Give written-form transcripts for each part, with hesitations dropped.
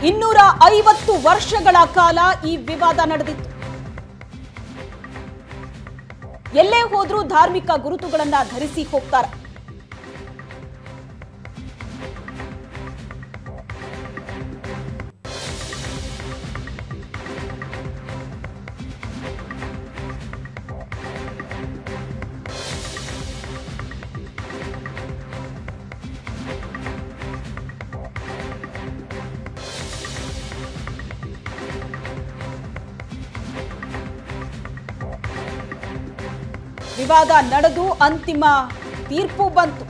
250 ವರ್ಷಗಳ ಕಾಲ ಈ ವಿವಾದ ನಡೆದಿತ್ತು. ಎಲ್ಲೇ ಹೋದ್ರೂ ಧಾರ್ಮಿಕ ಗುರುತುಗಳನ್ನ ಧರಿಸಿ ಹೋಗ್ತಾರೆ. ವಿವಾದ ನಡೆದು ಅಂತಿಮ ತೀರ್ಪು ಬಂತು.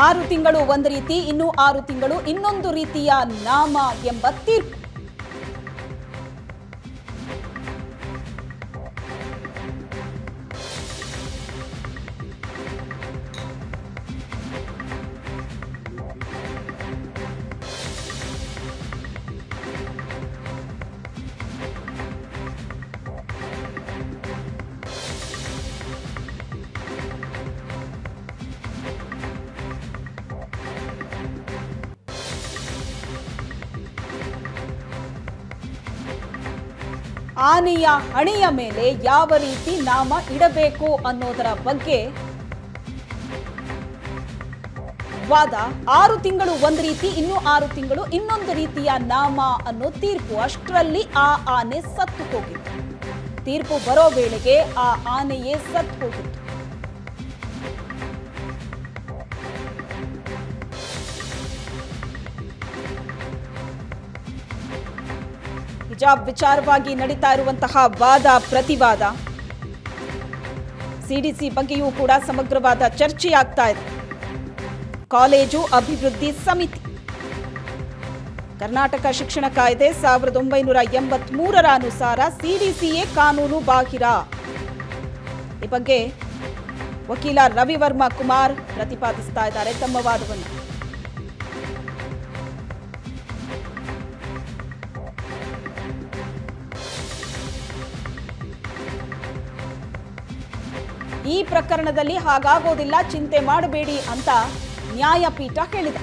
ಆರು ತಿಂಗಳು ಒಂದು ರೀತಿ, ಇನ್ನು 6 ತಿಂಗಳು ಇನ್ನೊಂದು ರೀತಿಯ ನಾಮ ಎಂಬ ತೀರ್ಪು. ಆನೆಯ ಹಣೆಯ ಮೇಲೆ ಯಾವ ರೀತಿ ನಾಮ ಇಡಬೇಕು ಅನ್ನೋದರ ಬಗ್ಗೆ ವಾದ. 6 ತಿಂಗಳು ಒಂದು ರೀತಿ, ಇನ್ನು 6 ತಿಂಗಳು ಇನ್ನೊಂದು ರೀತಿಯ ನಾಮ ಅನ್ನೋ ತೀರ್ಪು. ಅಷ್ಟರಲ್ಲಿ ಆ ಆನೆ ಸತ್ತು ಹೋಗಿತ್ತು. ತೀರ್ಪು ಬರೋ ವೇಳೆಗೆ ಆ ಆನೆಯೇ ಸತ್ತು ಹೋಗಿತ್ತು. ಹಿಜಾಬ್ ವಿಚಾರವಾಗಿ ನಡೀತಾ ಇರುವಂತಹ ವಾದ ಪ್ರತಿವಾದ, ಸಿಡಿಸಿ ಬಗ್ಗೆಯೂ ಕೂಡ ಸಮಗ್ರವಾದ ಚರ್ಚೆಯಾಗ್ತಾ ಇದೆ. ಕಾಲೇಜು ಅಭಿವೃದ್ಧಿ ಸಮಿತಿ, ಕರ್ನಾಟಕ ಶಿಕ್ಷಣ ಕಾಯ್ದೆ 1983ರ ಅನುಸಾರ ಸಿಡಿಸಿಯೇ ಕಾನೂನು ಬಾಹಿರ. ಈ ಬಗ್ಗೆ ವಕೀಲ ರವಿವರ್ಮ ಕುಮಾರ್ ಪ್ರತಿಪಾದಿಸ್ತಾ ಇದ್ದಾರೆ ತಮ್ಮ ವಾದವನ್ನು. ಈ ಪ್ರಕರಣದಲ್ಲಿ ಹಾಗಾಗೋದಿಲ್ಲ, ಚಿಂತೆ ಮಾಡಬೇಡಿ ಅಂತ ನ್ಯಾಯಪೀಠ ಹೇಳಿದೆ.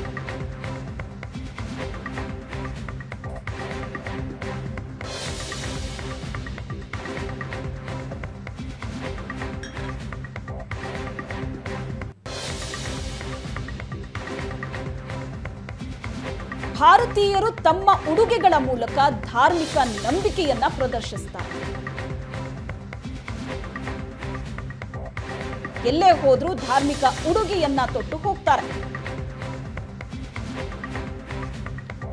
ಭಾರತೀಯರು ತಮ್ಮ ಉಡುಗೆಗಳ ಮೂಲಕ ಧಾರ್ಮಿಕ ನಂಬಿಕೆಯನ್ನ ಪ್ರದರ್ಶಿಸ್ತಾರೆ. ಎಲ್ಲೇ ಹೋದ್ರೂ ಧಾರ್ಮಿಕ ಉಡುಗೆಯನ್ನ ತೊಟ್ಟು ಹೋಗ್ತಾರೆ.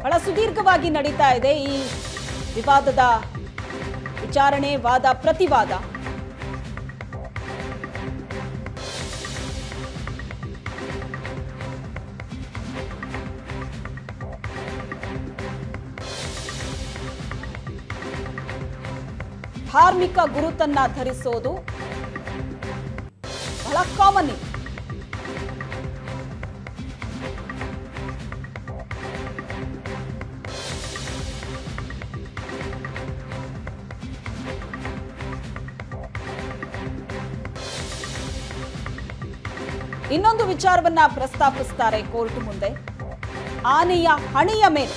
ಬಹಳ ಸುದೀರ್ಘವಾಗಿ ನಡೀತಾ ಇದೆ ಈ ವಿವಾದದ ವಿಚಾರಣೆ, ವಾದ ಪ್ರತಿವಾದ. ಧಾರ್ಮಿಕ ಗುರುತನ್ನ ಧರಿಸೋದು ಬಹಳ ಕಾಮನ್. ಇನ್ನೊಂದು ವಿಚಾರವನ್ನ ಪ್ರಸ್ತಾಪಿಸ್ತಾರೆ ಕೋರ್ಟ್ ಮುಂದೆ. ಆನೆಯ ಹಣೆಯ ಮೇಲೆ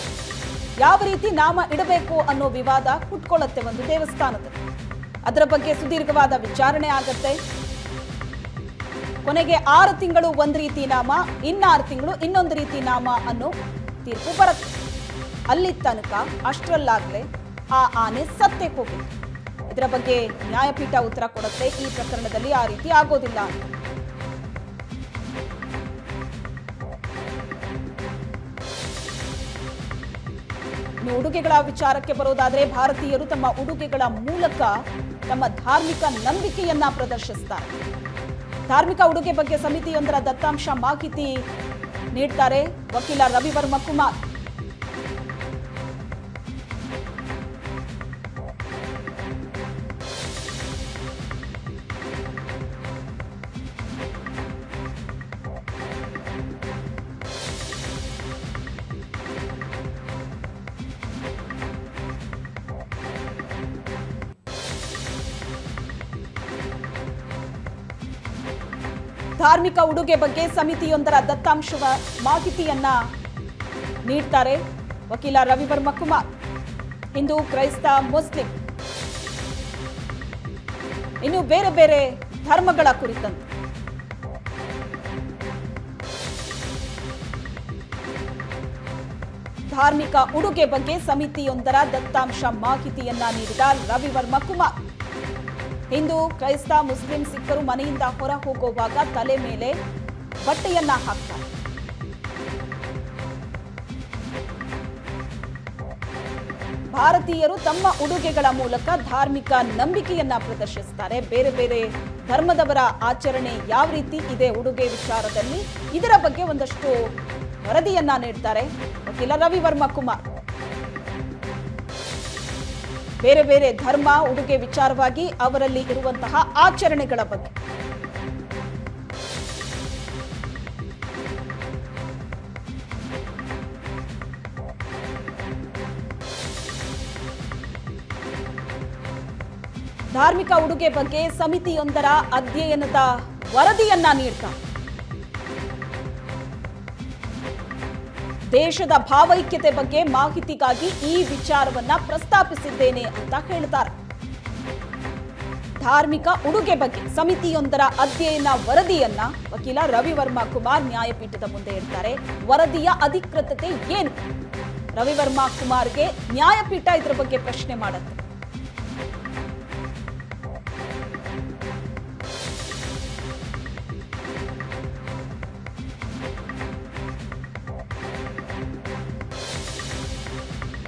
ಯಾವ ರೀತಿ ನಾಮ ಇಡಬೇಕು ಅನ್ನೋ ವಿವಾದ ಹುಟ್ಕೊಳ್ಳುತ್ತೆ ಒಂದು ದೇವಸ್ಥಾನದಲ್ಲಿ. ಅದರ ಬಗ್ಗೆ ಸುದೀರ್ಘವಾದ ವಿಚಾರಣೆ ಆಗತ್ತೆ. ಕೊನೆಗೆ 6 ತಿಂಗಳು ಒಂದು ರೀತಿ ನಾಮ, ಇನ್ನು 6 ತಿಂಗಳು ಇನ್ನೊಂದು ರೀತಿ ನಾಮ ಅನ್ನೋ ತೀರ್ಪು ಬರುತ್ತೆ. ಅಲ್ಲಿ ತನಕ ಅಷ್ಟರಲ್ಲಾಗಲೇ ಆ ಆನೆ ಸತ್ತೇ ಹೋಗಿತ್ತು. ಇದರ ಬಗ್ಗೆ ನ್ಯಾಯಪೀಠ ಉತ್ತರ ಕೊಡುತ್ತೆ. ಈ ಪ್ರಕರಣದಲ್ಲಿ ಆ ರೀತಿ ಆಗೋದಿಲ್ಲ ಅಂತ. ಇನ್ನು ಉಡುಗೆಗಳ ವಿಚಾರಕ್ಕೆ ಬರೋದಾದ್ರೆ, ಭಾರತೀಯರು ತಮ್ಮ ಉಡುಗೆಗಳ ಮೂಲಕ ತಮ್ಮ ಧಾರ್ಮಿಕ ನಂಬಿಕೆಯನ್ನ ಪ್ರದರ್ಶಿಸ್ತಾರೆ. ಧಾರ್ಮಿಕ ಉಡುಗೆ ಬಗ್ಗೆ ಸಮಿತಿಯೊಂದರ ದತ್ತಾಂಶ ಮಾಹಿತಿ ನೀಡ್ತಾರೆ ವಕೀಲ ರವಿವರ್ಮ ಕುಮಾರ್. ಧಾರ್ಮಿಕ ಉಡುಗೆ ಬಗ್ಗೆ ಸಮಿತಿಯೊಂದರ ದತ್ತಾಂಶದ ಮಾಹಿತಿಯನ್ನ ನೀಡ್ತಾರೆ ವಕೀಲ ರವಿವರ್ಮ ಕುಮಾರ್. ಹಿಂದೂ, ಕ್ರೈಸ್ತ, ಮುಸ್ಲಿಂ ಇನ್ನು ಬೇರೆ ಬೇರೆ ಧರ್ಮಗಳ ಕುರಿತಂತೆ ಧಾರ್ಮಿಕ ಉಡುಗೆ ಬಗ್ಗೆ ಸಮಿತಿಯೊಂದರ ದತ್ತಾಂಶ ಮಾಹಿತಿಯನ್ನ ನೀಡಿದ ರವಿವರ್ಮ ಕುಮಾರ್. ಹಿಂದೂ, ಕ್ರೈಸ್ತ, ಮುಸ್ಲಿಂ, ಸಿಖ್ಖರು ಮನೆಯಿಂದ ಹೊರ ಹೋಗುವಾಗ ತಲೆ ಮೇಲೆ ಬಟ್ಟೆಯನ್ನ ಹಾಕ್ತಾರೆ. ಭಾರತೀಯರು ತಮ್ಮ ಉಡುಗೆಗಳ ಮೂಲಕ ಧಾರ್ಮಿಕ ನಂಬಿಕೆಯನ್ನ ಪ್ರದರ್ಶಿಸುತ್ತಾರೆ. ಬೇರೆ ಬೇರೆ ಧರ್ಮದವರ ಆಚರಣೆ ಯಾವ ರೀತಿ ಇದೆ ಉಡುಗೆ ವಿಚಾರದಲ್ಲಿ, ಇದರ ಬಗ್ಗೆ ಒಂದಷ್ಟು ವರದಿಯನ್ನ ನೀಡ್ತಾರೆ ವಕೀಲ ರವಿವರ್ಮ ಕುಮಾರ್. ಬೇರೆ ಬೇರೆ ಧರ್ಮ ಉಡುಗೆ ವಿಚಾರವಾಗಿ ಅವರಲ್ಲಿ ಇರುವಂತಹ ಆಚರಣೆಗಳ ಬಗ್ಗೆ. ಧಾರ್ಮಿಕ ಉಡುಗೆ ಬಗ್ಗೆ ಸಮಿತಿಯೊಂದರ ಅಧ್ಯಯನದ ವರದಿಯನ್ನ ನೀಡ್ತಾರೆ. ದೇಶದ ಭಾವೈಕ್ಯತೆ ಬಗ್ಗೆ ಮಾಹಿತಿಗಾಗಿ ಈ ವಿಚಾರವನ್ನ ಪ್ರಸ್ತಾಪಿಸಿದ್ದೇನೆ ಅಂತ ಹೇಳ್ತಾರೆ. ಧಾರ್ಮಿಕ ಉಡುಗೆ ಬಗ್ಗೆ ಸಮಿತಿಯೊಂದರ ಅಧ್ಯಯನ ವರದಿಯನ್ನ ವಕೀಲ ರವಿವರ್ಮ ಕುಮಾರ್ ನ್ಯಾಯಪೀಠದ ಮುಂದೆ ಇಡ್ತಾರೆ. ವರದಿಯ ಅಧಿಕೃತತೆ ಏನು? ರವಿವರ್ಮ ಕುಮಾರ್ಗೆ ನ್ಯಾಯಪೀಠ ಇದರ ಬಗ್ಗೆ ಪ್ರಶ್ನೆ ಮಾಡುತ್ತೆ.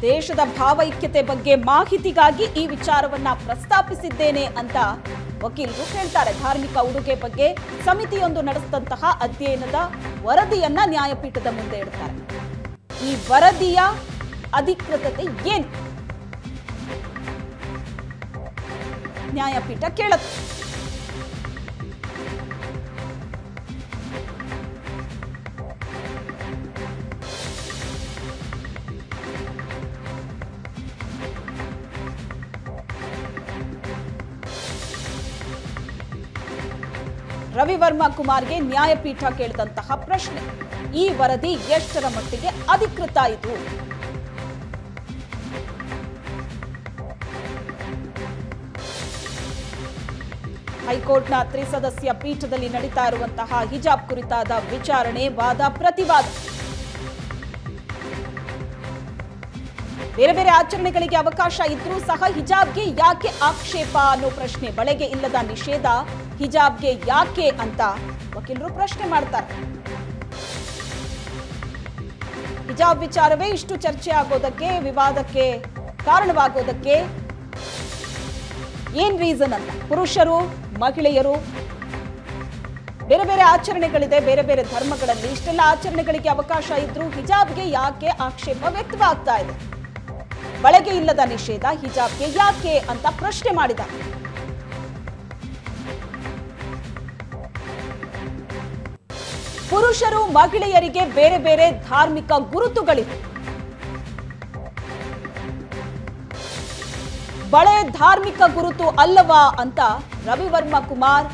ದೇಶದ ಭಾವೈಕ್ಯತೆ ಬಗ್ಗೆ ಮಾಹಿತಿಗಾಗಿ ಈ ವಿಚಾರವನ್ನ ಪ್ರಸ್ತಾಪಿಸಿದ್ದೇನೆ ಅಂತ ವಕೀಲರು ಹೇಳ್ತಾರೆ. ಧಾರ್ಮಿಕ ಉಡುಗೆ ಬಗ್ಗೆ ಸಮಿತಿಯೊಂದು ನಡೆಸಿದಂತಹ ಅಧ್ಯಯನದ ವರದಿಯನ್ನ ನ್ಯಾಯಪೀಠದ ಮುಂದೆ ಇಡ್ತಾರೆ. ಈ ವರದಿಯ ಅಧಿಕೃತತೆ ಏನು? ನ್ಯಾಯಪೀಠ ಕೇಳುತ್ತೆ. ರವಿವರ್ಮ ಕುಮಾರ್ಗೆ ನ್ಯಾಯಪೀಠ ಕೇಳಿದಂತಹ ಪ್ರಶ್ನೆ, ಈ ವರದಿ ಎಷ್ಟರ ಮಟ್ಟಿಗೆ ಅಧಿಕೃತ ಇದು? ಹೈಕೋರ್ಟ್ನ ತ್ರಿಸದಸ್ಯ ಪೀಠದಲ್ಲಿ ನಡೀತಾ ಇರುವಂತಹ ಹಿಜಾಬ್ ಕುರಿತಾದ ವಿಚಾರಣೆ, ವಾದ ಪ್ರತಿವಾದ. ಬೇರೆ ಬೇರೆ ಆಚರಣೆಗಳಿಗೆ ಅವಕಾಶ ಇದ್ರೂ ಸಹ ಹಿಜಾಬ್ಗೆ ಯಾಕೆ ಆಕ್ಷೇಪ ಅನ್ನೋ ಪ್ರಶ್ನೆ. ಬಳೆಗೆ ಇಲ್ಲದ ನಿಷೇಧ ಹಿಜಾಬ್ಗೆ ಯಾಕೆ ಅಂತ ವಕೀಲರು ಪ್ರಶ್ನೆ ಮಾಡ್ತಾರೆ. ಹಿಜಾಬ್ ವಿಚಾರವೇ ಇಷ್ಟು ಚರ್ಚೆ ಆಗೋದಕ್ಕೆ, ವಿವಾದಕ್ಕೆ ಕಾರಣವಾಗೋದಕ್ಕೆ ಏನ್ ರೀಸನ್ ಅಂತ. ಪುರುಷರು, ಮಹಿಳೆಯರು, ಬೇರೆ ಬೇರೆ ಆಚರಣೆಗಳಿದೆ ಬೇರೆ ಬೇರೆ ಧರ್ಮಗಳಲ್ಲಿ. ಇಷ್ಟೆಲ್ಲ ಆಚರಣೆಗಳಿಗೆ ಅವಕಾಶ ಇದ್ರೂ ಹಿಜಾಬ್ಗೆ ಯಾಕೆ ಆಕ್ಷೇಪ ವ್ಯಕ್ತವಾಗ್ತಾ ಇದೆ? ಬಳೆಗೆ ಇಲ್ಲದ ನಿಷೇಧ ಹಿಜಾಬ್ಗೆ ಯಾಕೆ ಅಂತ ಪ್ರಶ್ನೆ ಮಾಡಿದ. ಪುರುಷರು, ಮಹಿಳೆಯರಿಗೆ ಬೇರೆ ಬೇರೆ ಧಾರ್ಮಿಕ ಗುರುತುಗಳಿವೆ. ಬಳೆ ಧಾರ್ಮಿಕ ಗುರುತು ಅಲ್ಲವಾ ಅಂತ ರವಿವರ್ಮ ಕುಮಾರ್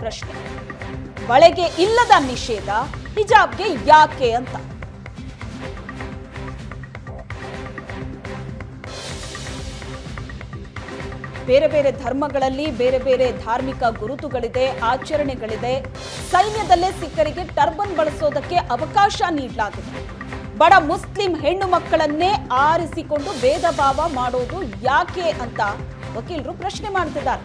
ಪ್ರಶ್ನೆ. ಬಳೆಗೆ ಇಲ್ಲದ ನಿಷೇಧ ಹಿಜಾಬ್ಗೆ ಯಾಕೆ ಅಂತ. ಬೇರೆ ಬೇರೆ ಧರ್ಮಗಳಲ್ಲಿ ಬೇರೆ ಬೇರೆ ಧಾರ್ಮಿಕ ಗುರುತುಗಳಿದೆ, ಆಚರಣೆಗಳಿದೆ. ಸೈನ್ಯದಲ್ಲೇ ಸಿಖ್ಖರಿಗೆ ಟರ್ಬನ್ ಬಳಸೋದಕ್ಕೆ ಅವಕಾಶ ನೀಡಲಾಗಿದೆ. ಬಡ ಮುಸ್ಲಿಂ ಹೆಣ್ಣು ಮಕ್ಕಳನ್ನೇ ಆರಿಸಿಕೊಂಡು ಭೇದ ಭಾವ ಮಾಡೋದು ಯಾಕೆ ಅಂತ ವಕೀಲರು ಪ್ರಶ್ನೆ ಮಾಡ್ತಿದ್ದಾರೆ.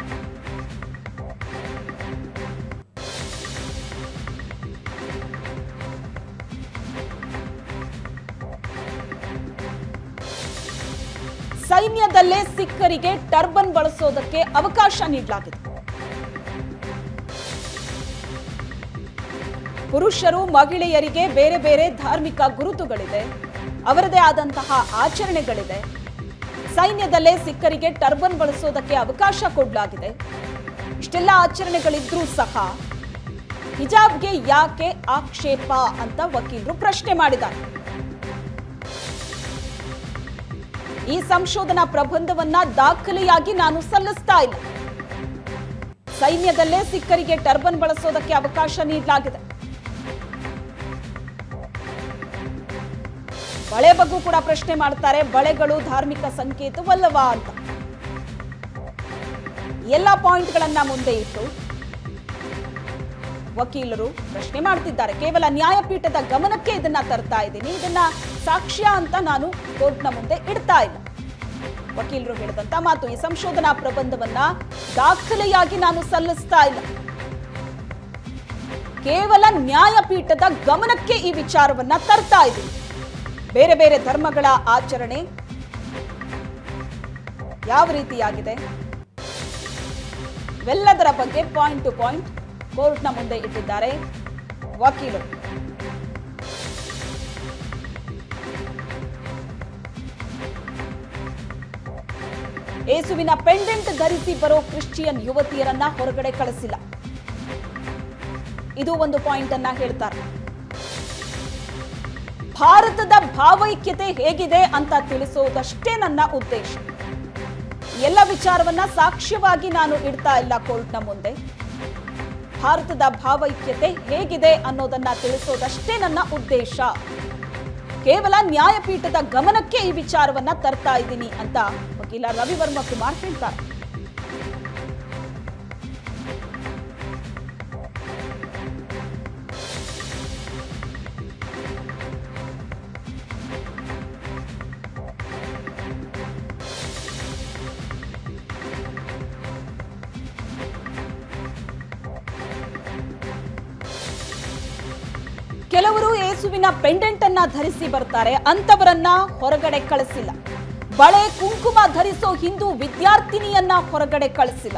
ಸೈನ್ಯದಲ್ಲೇ ಸಿಖ್ಖರಿಗೆ ಟರ್ಬನ್ ಬಳಸೋದಕ್ಕೆ ಅವಕಾಶ ನೀಡಲಾಗಿದೆ. ಪುರುಷರು, ಮಹಿಳೆಯರಿಗೆ ಬೇರೆ ಬೇರೆ ಧಾರ್ಮಿಕ ಗುರುತುಗಳಿದೆ, ಅವರದೇ ಆದಂತಹ ಆಚರಣೆಗಳಿದೆ. ಸೈನ್ಯದಲ್ಲೇ ಸಿಖ್ಖರಿಗೆ ಟರ್ಬನ್ ಬಳಸೋದಕ್ಕೆ ಅವಕಾಶ ಕೊಡಲಾಗಿದೆ. ಇಷ್ಟೆಲ್ಲ ಆಚರಣೆಗಳಿದ್ರೂ ಸಹ ಹಿಜಾಬ್ಗೆ ಯಾಕೆ ಆಕ್ಷೇಪ ಅಂತ ವಕೀಲರು ಪ್ರಶ್ನೆ ಮಾಡಿದ್ದಾರೆ. ಈ ಸಂಶೋಧನಾ ಪ್ರಬಂಧವನ್ನ ದಾಖಲೆಯಾಗಿ ನಾನು ಸಲ್ಲಿಸ್ತಾ ಇಲ್ಲ. ಸೈನ್ಯದಲ್ಲೇ ಸಿಖ್ಖರಿಗೆ ಟರ್ಬನ್ ಬಳಸೋದಕ್ಕೆ ಅವಕಾಶ ನೀಡಲಾಗಿದೆ. ಬಳೆ ಬಗ್ಗೆ ಕೂಡ ಪ್ರಶ್ನೆ ಮಾಡ್ತಾರೆ. ಬಳೆಗಳು ಧಾರ್ಮಿಕ ಸಂಕೇತವಲ್ಲವಾ ಅಂತ ಎಲ್ಲ ಪಾಯಿಂಟ್ಗಳನ್ನ ಮುಂದೆ ಇಟ್ಟು ವಕೀಲರು ಪ್ರಶ್ನೆ ಮಾಡ್ತಿದ್ದಾರೆ. ಕೇವಲ ನ್ಯಾಯಪೀಠದ ಗಮನಕ್ಕೆ ಇದನ್ನ ತರ್ತಾ ಇದ್ದೀನಿ, ಇದನ್ನ ಸಾಕ್ಷ್ಯ ಅಂತ ನಾನು ಕೋರ್ಟ್ನ ಮುಂದೆ ಇಡ್ತಾ ಇಲ್ಲ. ವಕೀಲರು ಹೇಳಿದಂತ ಮಾತು. ಈ ಸಂಶೋಧನಾ ಪ್ರಬಂಧವನ್ನ ದಾಖಲೆಯಾಗಿ ನಾನು ಸಲ್ಲಿಸ್ತಾ ಇಲ್ಲ, ಕೇವಲ ನ್ಯಾಯಪೀಠದ ಗಮನಕ್ಕೆ ಈ ವಿಚಾರವನ್ನ ತರ್ತಾ ಇದ್ದೀನಿ. ಬೇರೆ ಬೇರೆ ಧರ್ಮಗಳ ಆಚರಣೆ ಯಾವ ರೀತಿಯಾಗಿದೆ ಇವೆಲ್ಲದರ ಬಗ್ಗೆ ಪಾಯಿಂಟ್ ಟು ಪಾಯಿಂಟ್ ಕೋರ್ಟ್ನ ಮುಂದೆ ಇಟ್ಟಿದ್ದಾರೆ ವಕೀಲರು. ಯೇಸುವಿನ ಪೆಂಡೆಂಟ್ ಧರಿಸಿ ಬರೋ ಕ್ರಿಶ್ಚಿಯನ್ ಯುವತಿಯರನ್ನ ಹೊರಗಡೆ ಕಳಿಸಿಲ್ಲ. ಇದು ಒಂದು ಪಾಯಿಂಟ್ ಅನ್ನ ಹೇಳ್ತಾರೆ. ಭಾರತದ ಭಾವೈಕ್ಯತೆ ಹೇಗಿದೆ ಅಂತ ತಿಳಿಸೋದಷ್ಟೇ ನನ್ನ ಉದ್ದೇಶ. ಎಲ್ಲ ವಿಚಾರವನ್ನ ಸಾಕ್ಷ್ಯವಾಗಿ ನಾನು ಇಡ್ತಾ ಇಲ್ಲ ಕೋರ್ಟ್ನ ಮುಂದೆ. ಭಾರತದ ಭಾವೈಕ್ಯತೆ ಹೇಗಿದೆ ಅನ್ನೋದನ್ನ ತಿಳಿಸೋದಷ್ಟೇ ನನ್ನ ಉದ್ದೇಶ. ಕೇವಲ ನ್ಯಾಯಪೀಠದ ಗಮನಕ್ಕೆ ಈ ವಿಚಾರವನ್ನ ತರ್ತಾ ಇದ್ದೀನಿ ಅಂತ ವಕೀಲ ರವಿವರ್ಮ ಕುಮಾರ್ ಹೇಳ್ತಾರೆ. ಕೆಲವರು ಯೇಸುವಿನ ಪೆಂಡೆಂಟ್ ಅನ್ನ ಧರಿಸಿ ಬರ್ತಾರೆ, ಅಂತವರನ್ನ ಹೊರಗಡೆ ಕಳಿಸಿಲ್ಲ. ಬಳೆ ಕುಂಕುಮ ಧರಿಸೋ ಹಿಂದೂ ವಿದ್ಯಾರ್ಥಿನಿಯನ್ನ ಹೊರಗಡೆ ಕಳಿಸಿಲ್ಲ.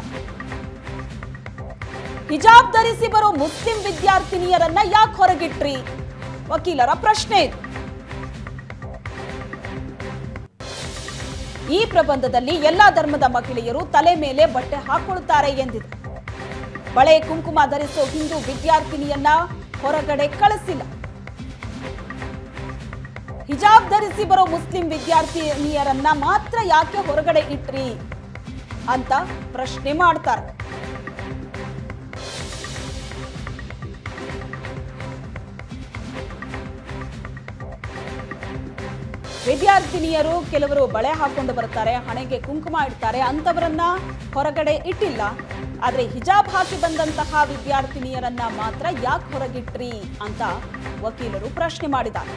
ಹಿಜಾಬ್ ಧರಿಸಿ ಬರೋ ಮುಸ್ಲಿಂ ವಿದ್ಯಾರ್ಥಿನಿಯರನ್ನ ಯಾಕೆ ಹೊರಗಿಟ್ರಿ? ವಕೀಲರ ಪ್ರಶ್ನೆ ಇದು. ಈ ಪ್ರಬಂಧದಲ್ಲಿ ಎಲ್ಲಾ ಧರ್ಮದ ಮಹಿಳೆಯರು ತಲೆ ಮೇಲೆ ಬಟ್ಟೆ ಹಾಕೊಳ್ತಾರೆ ಎಂದಿದೆ. ಬಳೆ ಕುಂಕುಮ ಧರಿಸೋ ಹಿಂದೂ ವಿದ್ಯಾರ್ಥಿನಿಯನ್ನ ಹೊರಗಡೆ ಕಳಿಸಿಲ್ಲ. ಹಿಜಾಬ್ ಧರಿಸಿ ಬರೋ ಮುಸ್ಲಿಂ ವಿದ್ಯಾರ್ಥಿನಿಯರನ್ನ ಮಾತ್ರ ಯಾಕೆ ಹೊರಗಡೆ ಇಟ್ರಿ ಅಂತ ಪ್ರಶ್ನೆ ಮಾಡ್ತಾರೆ. ವಿದ್ಯಾರ್ಥಿನಿಯರು ಕೆಲವರು ಬಳೆ ಹಾಕೊಂಡು ಬರ್ತಾರೆ, ಹಣೆಗೆ ಕುಂಕುಮ ಇಡ್ತಾರೆ, ಅಂತವರನ್ನ ಹೊರಗಡೆ ಇಟ್ಟಿಲ್ಲ. ಆದ್ರೆ ಹಿಜಾಬ್ ಹಾಕಿ ಬಂದಂತಹ ವಿದ್ಯಾರ್ಥಿನಿಯರನ್ನ ಮಾತ್ರ ಯಾಕೆ ಹೊರಗಿಟ್ರಿ ಅಂತ ವಕೀಲರು ಪ್ರಶ್ನೆ ಮಾಡಿದ್ದಾರೆ.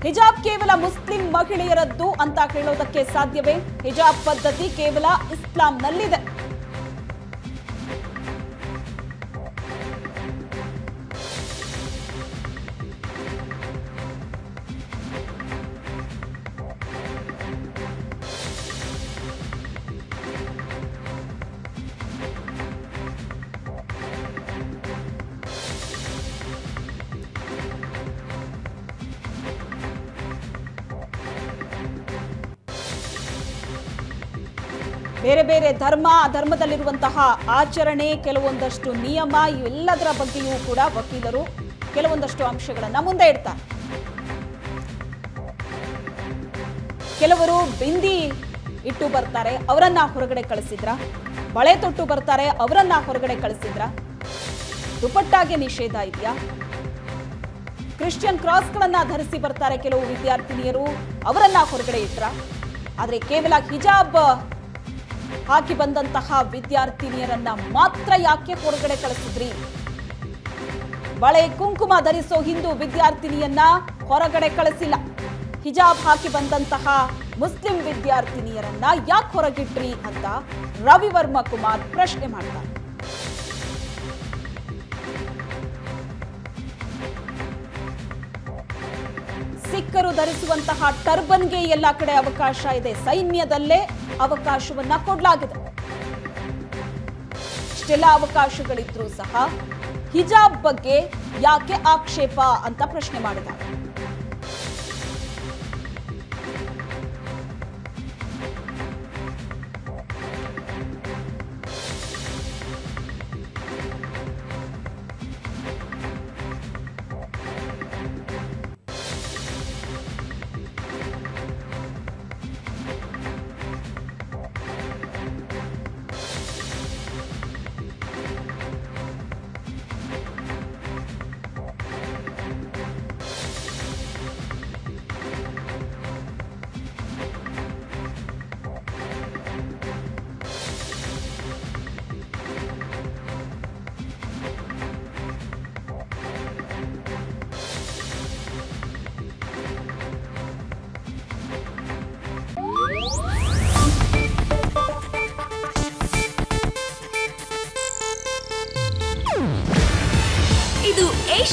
ಹಿಜಾಬ್ ಕೇವಲ ಮುಸ್ಲಿಂ ಮಹಿಳೆಯರದ್ದು ಅಂತ ಹೇಳೋದಕ್ಕೆ ಸಾಧ್ಯವೇ? ಹಿಜಾಬ್ ಪದ್ಧತಿ ಕೇವಲ ಇಸ್ಲಾಂನಲ್ಲಿದೆ. ಬೇರೆ ಬೇರೆ ಧರ್ಮದಲ್ಲಿರುವಂತಹ ಆಚರಣೆ, ಕೆಲವೊಂದಷ್ಟು ನಿಯಮ, ಇವೆಲ್ಲದರ ಬಗ್ಗೆಯೂ ಕೂಡ ವಕೀಲರು ಕೆಲವೊಂದಷ್ಟು ಅಂಶಗಳನ್ನ ಮುಂದೆ ಇಡ್ತಾರೆ. ಕೆಲವರು ಬಿಂದಿ ಇಟ್ಟು ಬರ್ತಾರೆ, ಅವರನ್ನ ಹೊರಗಡೆ ಕಳಿಸಿದ್ರ? ಬಳೆ ತೊಟ್ಟು ಬರ್ತಾರೆ, ಅವರನ್ನ ಹೊರಗಡೆ ಕಳಿಸಿದ್ರ? ದುಪಟ್ಟಾಗೆ ನಿಷೇಧ ಇದೆಯಾ? ಕ್ರಿಶ್ಚಿಯನ್ ಕ್ರಾಸ್ಗಳನ್ನ ಧರಿಸಿ ಬರ್ತಾರೆ ಕೆಲವು ವಿದ್ಯಾರ್ಥಿನಿಯರು, ಅವರನ್ನ ಹೊರಗಡೆ ಇಟ್ರ? ಆದ್ರೆ ಕೇವಲ ಹಿಜಾಬ್ ಹಾಕಿ ಬಂದಂತಹ ವಿದ್ಯಾರ್ಥಿನಿಯರನ್ನ ಮಾತ್ರ ಯಾಕೆ ಹೊರಗಡೆ ಕಳಿಸಿದ್ರಿ? ಬಳೆ ಕುಂಕುಮ ಧರಿಸೋ ಹಿಂದೂ ವಿದ್ಯಾರ್ಥಿನಿಯನ್ನ ಹೊರಗಡೆ ಕಳಿಸಿಲ್ಲ. ಹಿಜಾಬ್ ಹಾಕಿ ಬಂದಂತಹ ಮುಸ್ಲಿಂ ವಿದ್ಯಾರ್ಥಿನಿಯರನ್ನ ಯಾಕೆ ಹೊರಗಿಟ್ರಿ ಅಂತ ರವಿವರ್ಮ ಕುಮಾರ್ ಪ್ರಶ್ನೆ ಮಾಡ್ತಾರೆ. ಸಿಖ್ಖರು ಧರಿಸುವಂತಹ ಟರ್ಬನ್ಗೆ ಎಲ್ಲ ಕಡೆ ಅವಕಾಶ ಇದೆ, ಸೈನ್ಯದಲ್ಲೇ ಅವಕಾಶವನ್ನ ಕೊಡಲಾಗಿದೆ. ಇಷ್ಟೆಲ್ಲ ಅವಕಾಶಗಳಿದ್ರೂ ಸಹ ಹಿಜಾಬ್ ಬಗ್ಗೆ ಯಾಕೆ ಆಕ್ಷೇಪ ಅಂತ ಪ್ರಶ್ನೆ ಮಾಡಿದ್ದಾರೆ.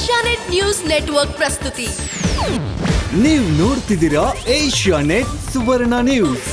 ಏಷ್ಯಾನೆಟ್ ನ್ಯೂಸ್ ನೆಟ್ವರ್ಕ್ ಪ್ರಸ್ತುತಿ. ನೀವು ನೋಡ್ತಿದ್ದೀರಾ ಏಷ್ಯಾನೆಟ್ ಸುವರ್ಣ ನ್ಯೂಸ್.